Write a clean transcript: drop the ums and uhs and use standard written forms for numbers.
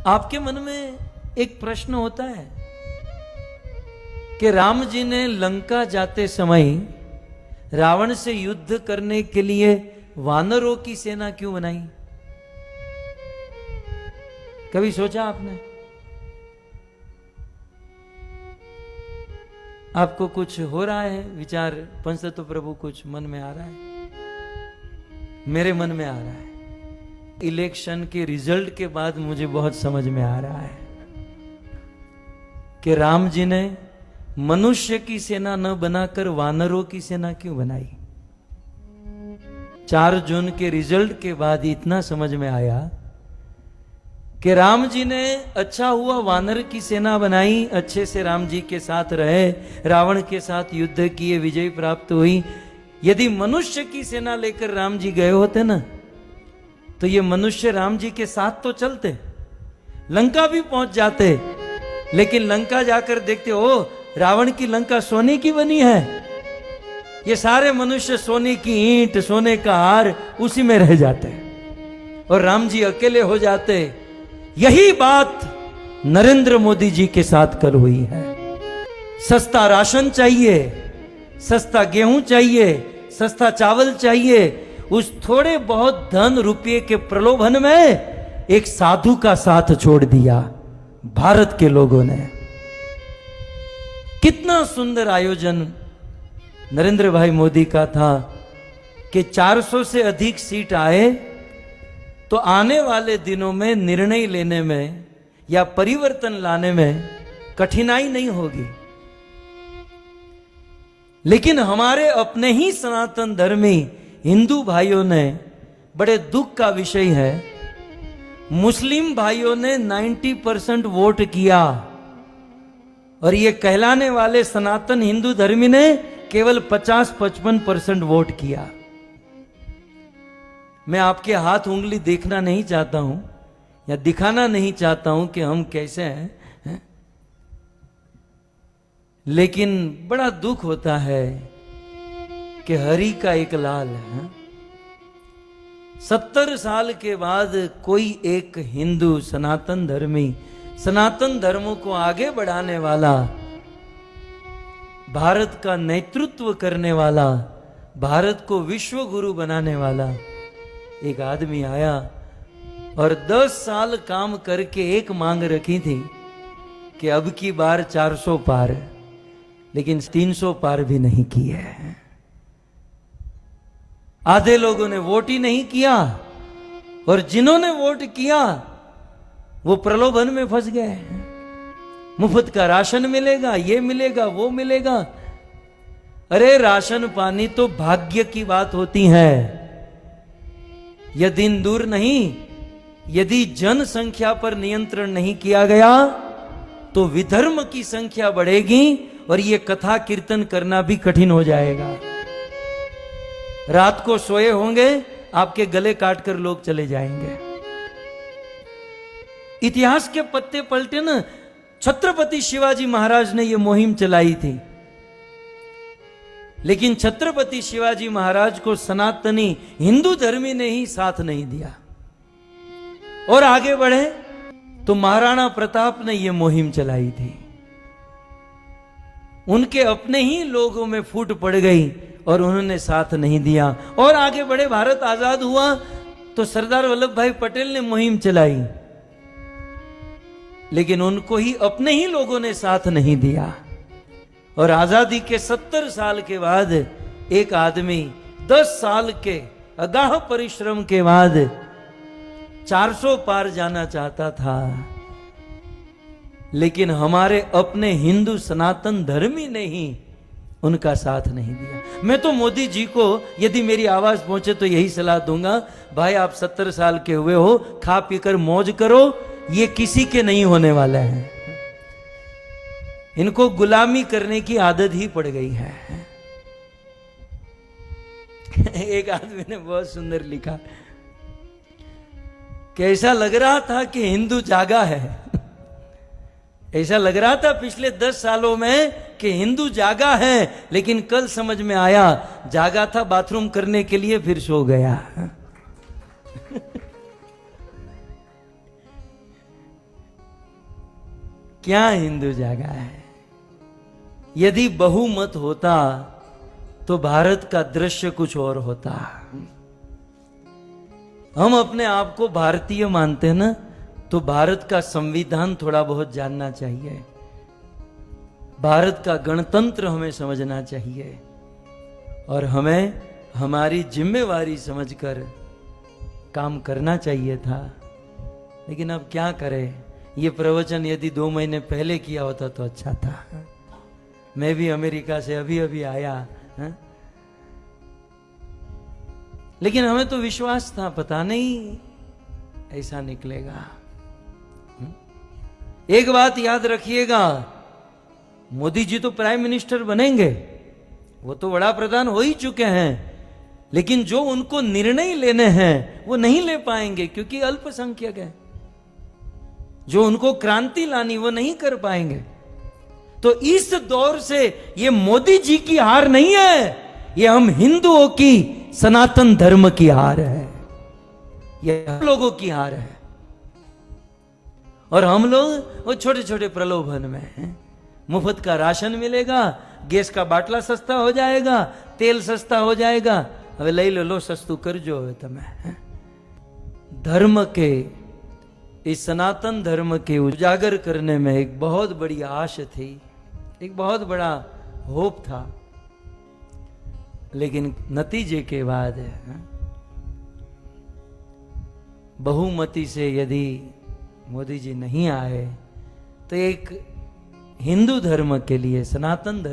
आपके मन में एक प्रश्न होता है कि राम जी ने लंका जाते समय रावण से युद्ध करने के लिए वानरों की सेना क्यों बनाई? कभी सोचा आपने? आपको कुछ हो रहा है विचार? पंचतत्व प्रभु कुछ मन में आ रहा है? मेरे मन में आ रहा है। इलेक्शन के रिजल्ट के बाद मुझे बहुत समझ में आ रहा है कि राम जी ने मनुष्य की सेना न बनाकर वानरों की सेना क्यों बनाई। 4 जून के रिजल्ट के बाद इतना समझ में आया कि राम जी ने अच्छा हुआ वानर की सेना बनाई, अच्छे से राम जी के साथ रहे, रावण के साथ युद्ध किए, विजय प्राप्त हुई। यदि मनुष्य की सेना लेकर राम जी गए होते ना, तो ये मनुष्य राम जी के साथ तो चलते, लंका भी पहुंच जाते, लेकिन लंका जाकर देखते हो रावण की लंका सोने की बनी है। ये सारे मनुष्य सोने की ईंट, सोने का हार, उसी में रह जाते और राम जी अकेले हो जाते। यही बात नरेंद्र मोदी जी के साथ कल हुई है। सस्ता राशन चाहिए, सस्ता गेहूं चाहिए, सस्ता चावल चाहिए, उस थोड़े बहुत धन रुपये के प्रलोभन में एक साधु का साथ छोड़ दिया भारत के लोगों ने। कितना सुंदर आयोजन नरेंद्र भाई मोदी का था कि 400 से अधिक सीट आए तो आने वाले दिनों में निर्णय लेने में या परिवर्तन लाने में कठिनाई नहीं होगी। लेकिन हमारे अपने ही सनातन धर्मी हिंदू भाइयों ने, बड़े दुख का विषय है, मुस्लिम भाइयों ने 90% वोट किया और ये कहलाने वाले सनातन हिंदू धर्मी ने केवल 50-55% वोट किया। मैं आपके हाथ उंगली देखना नहीं चाहता हूं या दिखाना नहीं चाहता हूं कि हम कैसे हैं, लेकिन बड़ा दुख होता है कि हरि का एक लाल है। 70 साल के बाद कोई एक हिंदू सनातन धर्मी, सनातन धर्मों को आगे बढ़ाने वाला, भारत का नेतृत्व करने वाला, भारत को विश्व गुरु बनाने वाला एक आदमी आया और 10 साल काम करके एक मांग रखी थी कि अब की बार 400 पार, लेकिन 300 पार भी नहीं किए हैं। आधे लोगों ने वोट ही नहीं किया और जिन्होंने वोट किया वो प्रलोभन में फंस गए। मुफ्त का राशन मिलेगा, ये मिलेगा, वो मिलेगा। अरे राशन पानी तो भाग्य की बात होती है, यह दिन दूर नहीं। यदि जनसंख्या पर नियंत्रण नहीं किया गया तो विधर्म की संख्या बढ़ेगी और यह कथा कीर्तन करना भी कठिन हो जाएगा। रात को सोए होंगे, आपके गले काटकर लोग चले जाएंगे। इतिहास के पत्ते पलटे ना। छत्रपति शिवाजी महाराज ने यह मुहिम चलाई थी, लेकिन छत्रपति शिवाजी महाराज को सनातनी हिंदू धर्मी ने ही साथ नहीं दिया और आगे बढ़े तो महाराणा प्रताप ने यह मुहिम चलाई थी। उनके अपने ही लोगों में फूट पड़ गई और उन्होंने साथ नहीं दिया और आगे बढ़े। भारत आजाद हुआ तो सरदार वल्लभ भाई पटेल ने मुहिम चलाई, लेकिन उनको ही अपने ही लोगों ने साथ नहीं दिया। और आजादी के 70 साल के बाद एक आदमी 10 साल के अगाह परिश्रम के बाद 400 पार जाना चाहता था, लेकिन हमारे अपने हिंदू सनातन धर्मी ने ही उनका साथ नहीं दिया। मैं तो मोदी जी को यदि मेरी आवाज पहुंचे तो यही सलाह दूंगा, भाई आप 70 साल के हुए हो, खा पीकर मौज करो, ये किसी के नहीं होने वाला है। इनको गुलामी करने की आदत ही पड़ गई है। एक आदमी ने बहुत सुंदर लिखा कि ऐसा लग रहा था कि हिंदू जागा है। ऐसा लग रहा था पिछले 10 सालों में कि हिंदू जागा है, लेकिन कल समझ में आया जागा था बाथरूम करने के लिए, फिर सो गया। क्या हिंदू जागा है। यदि बहुमत होता तो भारत का दृश्य कुछ और होता। हम अपने आप को भारतीय मानते हैं ना, तो भारत का संविधान थोड़ा बहुत जानना चाहिए, भारत का गणतंत्र हमें समझना चाहिए, और हमें हमारी जिम्मेवारी समझकर काम करना चाहिए था। लेकिन अब क्या करें, ये प्रवचन यदि 2 महीने पहले किया होता तो अच्छा था। मैं भी अमेरिका से अभी अभी आया है? लेकिन हमें तो विश्वास था, पता नहीं ऐसा निकलेगा। एक बात याद रखिएगा, मोदी जी तो प्राइम मिनिस्टर बनेंगे, वो तो बड़ा प्रधान हो ही चुके हैं, लेकिन जो उनको निर्णय लेने हैं वो नहीं ले पाएंगे क्योंकि अल्पसंख्यक है। जो उनको क्रांति लानी वो नहीं कर पाएंगे। तो इस दौर से ये मोदी जी की हार नहीं है, ये हम हिंदुओं की सनातन धर्म की हार है, ये हम लोगों की हार है। और हम लोग वो छोटे छोटे प्रलोभन में हैं। मुफ्त का राशन मिलेगा, गैस का बाटला सस्ता हो जाएगा, तेल सस्ता हो जाएगा, હવે લઈ લો સસ્તું કરજો હવે તમે। धर्म के, इस सनातन धर्म के उजागर करने में एक बहुत बड़ी आश थी, एक बहुत बड़ा होप था। लेकिन नतीजे के बाद बहुमति से यदि मोदी जी नहीं आए तो एक हिंदू धर्म के लिए, सनातन धर्म